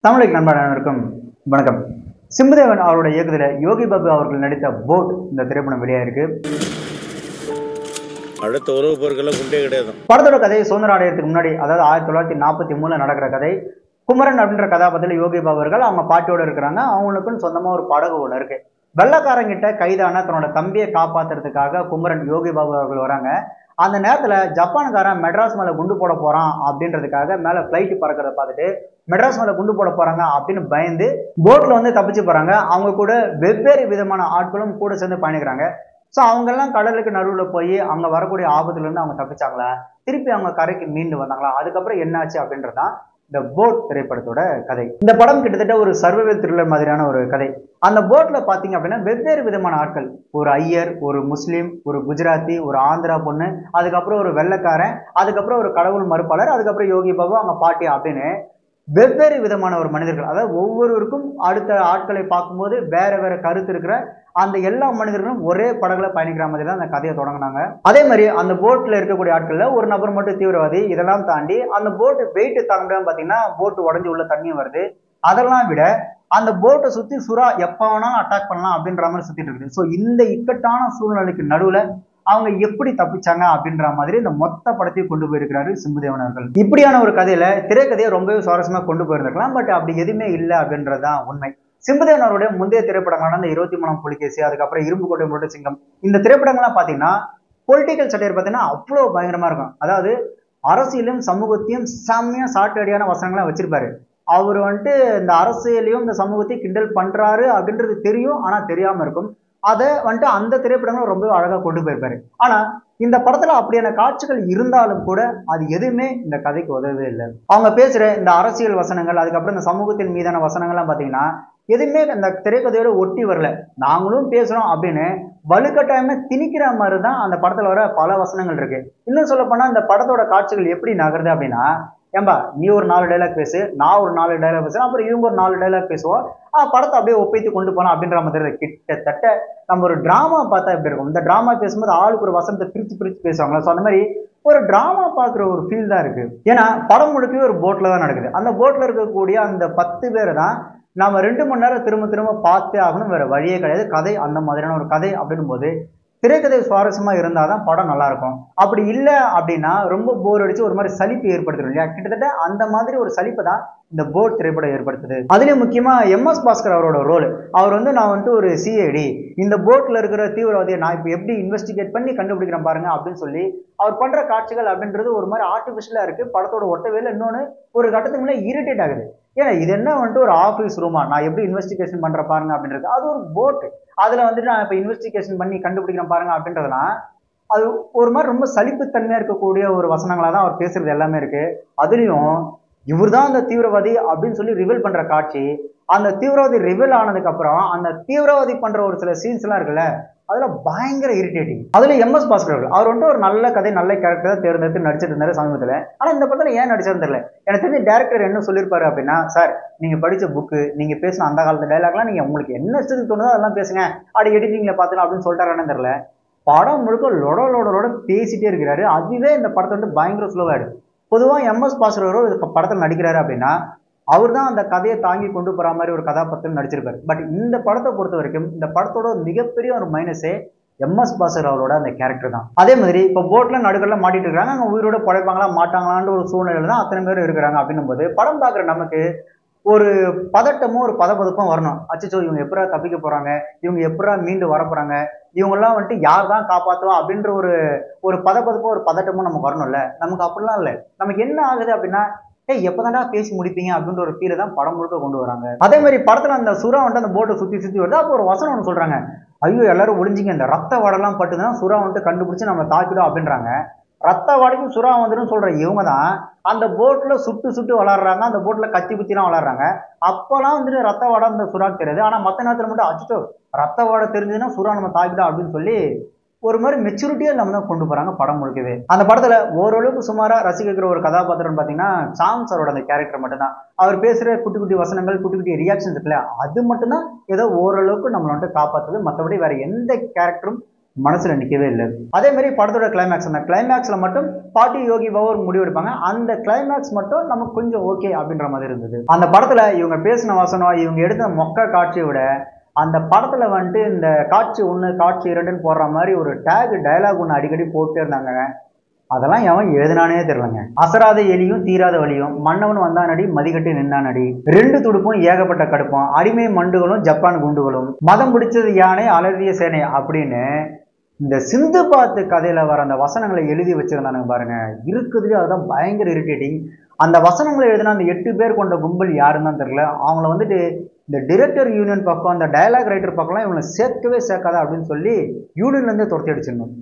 தமிழுக்கு நண்பர்களுக்கும் வணக்கம். சிம்புதேவன் அவருடைய இயக்கத்தில் யோகி பாபு அவர்கள் நடித்த போட் இந்த திரைப்படம் வெளியாயிருக்கு. அடுத்த உறவு பொருட்கள்லாம் குண்டே கிடையாது. படத்தோட கதை சுதந்திர அடையறதுக்கு முன்னாடி, அதாவது 1943 நடக்கிற கதை. குமரன் அப்படின்ற கதாபாத்திரத்தில் யோகி பாபு அவர்கள் அவங்க பாட்டியோட இருக்கிறாங்க. அவங்களுக்குன்னு சொந்தமா ஒரு படகு ஒன்று இருக்கு. வெள்ளக்காரங்கிட்ட கைதான தன்னோட தம்பியை காப்பாத்துறதுக்காக குமரன் யோகி பாபு அவர்கள் வராங்க. அந்த நேரத்துல ஜப்பான்காரன் மெட்ராஸ் மேல குண்டு போட போறான் அப்படின்றதுக்காக மேல பிளைட் பறக்கிறத பார்த்துட்டு மெட்ராஸ் மேல குண்டு போட போறாங்க அப்படின்னு பயந்து போட்ல வந்து தப்பிச்சு போறாங்க. அவங்க கூட வெவ்வேறு விதமான ஆட்களும் கூட சேர்ந்து பயணிக்கிறாங்க. ஸோ அவங்கெல்லாம் கடலுக்கு நடுவில் போய் அங்கே வரக்கூடிய ஆபத்துல இருந்து அவங்க தப்பிச்சாங்களா, திருப்பி அவங்க கரைக்கு மீண்டு வந்தாங்களா, அதுக்கப்புறம் என்னாச்சு அப்படின்றதான் இந்த போட் திரைப்படத்தோட கதை. இந்த படம் கிட்டத்தட்ட ஒரு சர்வைவல் த்ரில்லர் மாதிரியான ஒரு கதை. அந்த போட்ல பாத்தீங்க அப்படின்னா வெவ்வேறு விதமான ஆட்கள், ஒரு ஐயர், ஒரு முஸ்லீம், ஒரு குஜராத்தி, ஒரு ஆந்திரா பொண்ணு, அதுக்கப்புறம் ஒரு வெள்ளைக்காரன், அதுக்கப்புறம் ஒரு கடவுள் மறுப்பாளர், அதுக்கப்புறம் யோகி பாபு அவங்க பாட்டி அப்படின்னு வெவ்வேறு விதமான ஒரு மனிதர்கள். அதாவது ஒவ்வொருவருக்கும் அடுத்த ஆட்களை பார்க்கும்போது வேற வேற கருத்து இருக்கிற அந்த எல்லா மனிதர்களும் ஒரே படகுல பயணிக்கிற மாதிரி தான் அந்த கதையை தொடங்கினாங்க. அதே மாதிரி அந்த போட்ல இருக்கக்கூடிய ஆட்கள்ல ஒரு நபர் மட்டும் தீவிரவாதி. இதெல்லாம் தாண்டி அந்த போட்டு வெயிட் தாங்க முடியாம பாத்தீங்கன்னா போட்டு உடஞ்சி உள்ள தண்ணியும் வருது. அதெல்லாம் விட அந்த போட்டை சுத்தி சுறா எப்ப வேணாலும் அட்டாக் பண்ணலாம் அப்படின்ற மாதிரி சுத்திட்டு இருக்குது. ஸோ இந்த இக்கட்டான சூழ்நிலைக்கு நடுவுல அவங்க எப்படி தப்பிச்சாங்க அப்படின்ற மாதிரி இந்த மொத்த படத்தையும் கொண்டு போயிருக்கிறாரு சிம்புதேவன் அவர்கள். இப்படியான ஒரு கதையில திரைக்கதையை ரொம்பவே சுவாரஸ்யமா கொண்டு போயிருந்திருக்கலாம். பட் அப்படி எதுவுமே இல்லை அப்படின்றதுதான் உண்மை. சிம்புதேவன் அவருடைய முந்தைய திரைப்படங்களான இந்த 23ஆம் புலிகேசி, அதுக்கப்புறம் இரும்பு கோட்டை முரட்டு சிங்கம், இந்த திரைப்படங்கள்லாம் பாத்தீங்கன்னா பொலிட்டிக்கல் சட்டையர் பார்த்தீங்கன்னா அவ்வளோ பயங்கரமா இருக்கும். அதாவது அரசியலும் சமூகத்தையும் செம்மையா சாட்டடியான வசனங்கள்லாம் வச்சிருப்பாரு. அவர் வந்துட்டு இந்த அரசியலையும் இந்த சமூகத்தையும் கிண்டல் பண்றாரு அப்படின்றது தெரியும், ஆனா தெரியாம இருக்கும். அதை வந்துட்டு அந்த திரைப்படங்களும் ரொம்ப அழகா கொண்டு போயிருப்பாரு. ஆனா இந்த படத்துல அப்படியான காட்சிகள் இருந்தாலும் கூட அது எதுவுமே இந்த கதைக்கு உதவவே இல்லை. அவங்க பேசுற இந்த அரசியல் வசனங்கள், அதுக்கப்புறம் இந்த சமூகத்தின் மீதான வசனங்கள்லாம் பாத்தீங்கன்னா எதுவுமே இந்த திரைக்கதையோட ஒட்டி வரல. நாங்களும் பேசுறோம் அப்படின்னு வலுக்கட்டாயமே திணிக்கிற மாதிரி தான் அந்த படத்துல வர பல வசனங்கள் இருக்கு. இன்னும் சொல்ல போனா இந்த படத்தோட காட்சிகள் எப்படி நகருது அப்படின்னா, ஏம்பா நீ ஒரு 4 டைலாக் பேசு, நான் ஒரு 4 டைலாக் பேசுறேன், அப்புறம் இவங்க ஒரு 4 டைலாக் பேசுவோம், படத்தை அப்படியே ஒப்பைத்து கொண்டு போனோம் அப்படின்ற மாதிரி கிட்டத்தட்ட நம்ம ஒரு டிராமா பார்த்தா எப்படி இருக்கும். இந்த டிராமா பேசும்போது ஆளுக்கு ஒரு வசனத்தை பிரிச்சு பிரிச்சு பேசுவாங்களா, ஸோ அந்த மாதிரி ஒரு டிராமா பார்க்குற ஒரு ஃபீல் தான் இருக்கு. ஏன்னா படம் முழுக்கவே ஒரு போட்ல தான் நடக்குது. அந்த போட்ல இருக்கக்கூடிய அந்த 10 பேரை தான் நாம 2 மணி நேரம் திரும்ப திரும்ப பார்த்தே ஆகணும், வேற வழியே கிடையாது. கதை அந்த மாதிரியான ஒரு கதை அப்படின்னும் போது திரைக்கதை சுவாரஸ்யமா இருந்தாதான் படம் நல்லா இருக்கும். அப்படி இல்லை அப்படின்னா ரொம்ப போர் அடிச்சு ஒரு மாதிரி சலிப்பு ஏற்படுத்திடும் இல்லையா. கிட்டத்தட்ட அந்த மாதிரி ஒரு சலிப்பை தான் இந்த போட் திரைப்படம் ஏற்படுத்துது. அதுலயும் முக்கியமா MS பாஸ்கர் அவரோட ரோல். அவர் வந்து நான் வந்துட்டு ஒரு CID, இந்த போட்ல இருக்கிற தீவிரவாதியை நான் இப்போ எப்படி இன்வெஸ்டிகேட் பண்ணி கண்டுபிடிக்கிறேன் பாருங்க அப்படின்னு சொல்லி அவர் பண்ற காட்சிகள் அப்படின்றது ஒரு மாதிரி ஆர்டிபிஷியலா இருக்கு. படத்தோட ஒட்டவேல இன்னொன்னு ஒரு கட்டத்துக்கு மேலே இரிட்டேட் ஆகுது. ஏன்னா இது என்ன வந்துட்டு ஒரு ஆஃபீஸ் ரூமா, நான் எப்படி இன்வெஸ்டிகேஷன் பண்ற பாருங்க அப்படின்றது. அது ஒரு போட்டு, அதுல வந்துட்டு நான் இப்போ இன்வெஸ்டிகேஷன் பண்ணி கண்டுபிடிக்கிறேன் பாருங்க அப்படின்றதுலாம் அது ஒரு மாதிரி ரொம்ப சலிப்புத்தன்மையா இருக்கக்கூடிய ஒரு வசனங்களா தான் அவர் பேசுறது எல்லாமே இருக்கு. அதுலயும் இவர் தான் அந்த தீவிரவாதி அப்படின்னு சொல்லி ரிவீல் பண்ற காட்சி, அந்த தீவிரவாதி ரிவீல் ஆனதுக்கு அப்புறம் அந்த தீவிரவாதி பண்ற ஒரு சில சீன்ஸ் எல்லாம் இருக்குல்ல, அதுல பயங்கர இரிட்டேட்டிங். அதுல MS பாஸ்கர் அவர் வந்துட்டு ஒரு நல்ல கதை நல்ல கேரக்டர் தான் தேர்ந்தெடுத்து நடிச்சிட்டு இருந்தாரு சமீபத்துல. ஆனா இந்த படத்துல ஏன் நடிச்சாருன்னு தெரியல. எனக்கு தெரிஞ்ச டேரக்டர் என்ன சொல்லியிருப்பாரு அப்படின்னா, சார் நீங்க படிச்ச புக்கு, நீங்க பேசின அந்த காலத்து டைலாக்லாம் நீங்க உங்களுக்கு என்ன இஷ்டத்துக்கு தோணுதோ அதெல்லாம் பேசுங்க, அப்படி எடிட்டிங்ல பாத்துலாம் அப்படின்னு சொல்லிட்டாரான்னு தெரியல. படம் முழுக்க லொட பேசிட்டே இருக்கிறாரு. அதுவே இந்த படத்தை வந்து பயங்கர ஸ்லோவாயிடுது. பொதுவா MS பாஸ்கர் படத்தில் நடிக்கிறாரு அப்படின்னா அவர் தான் அந்த கதையை தாங்கி கொண்டு போற மாதிரி ஒரு கதாபாத்திரம் நடிச்சிருப்பாரு. பட் இந்த படத்தை பொறுத்த வரைக்கும் இந்த படத்தோட மிகப்பெரிய ஒரு மைனஸே MS பாஸ்கர் அவரோட அந்த கேரக்டர் தான். அதே மாதிரி இப்போ போட்ல நடுக்கல்ல மாட்டிட்டு இருக்காங்க, அங்க உயிரோட பழைப்பாங்களா மாட்டாங்களான்ற ஒரு சூழ்நிலையில தான் அத்தனை பேர் இருக்கிறாங்க. அப்படின்னும் போது படம் பார்க்குற நமக்கு ஒரு பதட்டமும் ஒரு பதப்பதப்பும் வரணும். அச்சோ இவங்க எப்படா தப்பிக்க போறாங்க, இவங்க எப்படா மீண்டு வர போறாங்க, இவங்கெல்லாம் வந்துட்டு யார் தான் காப்பாற்றுவா அப்படின்ற ஒரு ஒரு பதப்பதப்பும் ஒரு பதட்டமும் நமக்கு வரணும்ல. நமக்கு அப்படிலாம் இல்லை. நமக்கு என்ன ஆகுது அப்படின்னா, எப்பதான்டா பேசி முடிப்பீங்க அப்படின்ற ஒரு ஃபீலை தான் படம் முழுக்க கொண்டு வராங்க. அதே மாதிரி படத்துல அந்த சுறா வந்துட்டு அந்த போட்டை சுத்தி சுத்தி வருது. அப்போ ஒரு வசனம் ஒன்று சொல்றாங்க, ஐயோ எல்லாரும் ஒளிஞ்சிங்க, இந்த ரத்த வாடெல்லாம் பட்டுதான் சுறா வந்துட்டு கண்டுபிடிச்சு நம்ம தாக்கிடும் அப்படின்றாங்க. ரத்த வாடைக்கும் சுறா வந்துடும் சொல்ற இவங்க தான் அந்த போட்ல சுட்டு சுட்டு விளாடுறாங்க, அந்த போட்ல கத்தி குத்திலாம் விளாடுறாங்க. அப்பெல்லாம் வந்துட்டு ரத்த வாடை அந்த சுறாக்கு தெரியாது. ஆனா மற்ற நேரத்துல மட்டும் அச்சோ ரத்த வாடை தெரிஞ்சதுன்னா சுறா நம்ம தாக்கிட்டோம் அப்படின்னு சொல்லி ஒரு மாதிரி மெச்சூரிட்டியா நம்ம தான் கொண்டு போறாங்க படம் முழுக்கவே. அந்த படத்துல ஓரளவுக்கு சுமாரா ரசிக்கிற ஒரு கதாபாத்திரம் பாத்தீங்கன்னா சாம் சாரோட அந்த கேரக்டர் மட்டும்தான். அவர் பேசுற குட்டி குட்டி வசனங்கள், குட்டி குட்டி ரியாக்ஷன்ஸ் இருக்குல்ல, அது மட்டும்தான் ஏதோ ஓரளவுக்கு நம்மள வந்துட்டு காப்பாத்துது. மற்றபடி வேற எந்த கேரக்டரும் மனசுல நிக்கவே இல்லை. அதே மாதிரி படத்தோட கிளைமேக்ஸ், அந்த கிளைமேக்ஸ்ல மட்டும் பாட்டி யோகி பாபு ஒரு முடிவு எடுப்பாங்க. அந்த கிளைமேக்ஸ் மட்டும் நமக்கு கொஞ்சம் ஓகே அப்படின்ற மாதிரி இருந்தது. அந்த படத்துல இவங்க பேசின வசனம், இவங்க எடுத்த மொக்க காட்சியை விட அந்த படத்துல வந்துட்டு இந்த காட்சி 1 காட்சி 2ன்னு போடுற மாதிரி ஒரு டேக் டயலாக் ஒன்று அடிக்கடி போட்டே இருந்தாங்க. அதெல்லாம் எவன் எழுதினானே தெரியலங்க. அசராத எலியும் தீராத வலியும், மன்னவன் வந்தானடி மதிக்கட்டி நின்னானடி, 2 துடுப்பும் ஏகப்பட்ட கடுப்பும், அடிமை மண்டுகளும் ஜப்பான் குண்டுகளும், மதம் பிடிச்சது யானை அலறிய சேனை அப்படின்னு இந்த சிந்து பாத்து கதையில வர அந்த வசனங்களை எழுதி வச்சிருந்தானுங்க பாருங்க. இருக்குதுலயே அதுதான் பயங்கர இரிட்டேட்டிங். அந்த வசனங்களை எழுதினா அந்த 8 பேர் கொண்ட கும்பல் யாருன்னு தான் தெரியல. அவங்கள வந்துட்டு இந்த டிரெக்டர் யூனியன் பக்கம், அந்த டயலாக் ரைட்டர் பக்கம்லாம் இவங்களை சேர்க்கவே சேர்க்காதா அப்படின்னு சொல்லி யூனியன்ல இருந்தே துரத்தி அடிச்சிடணும்.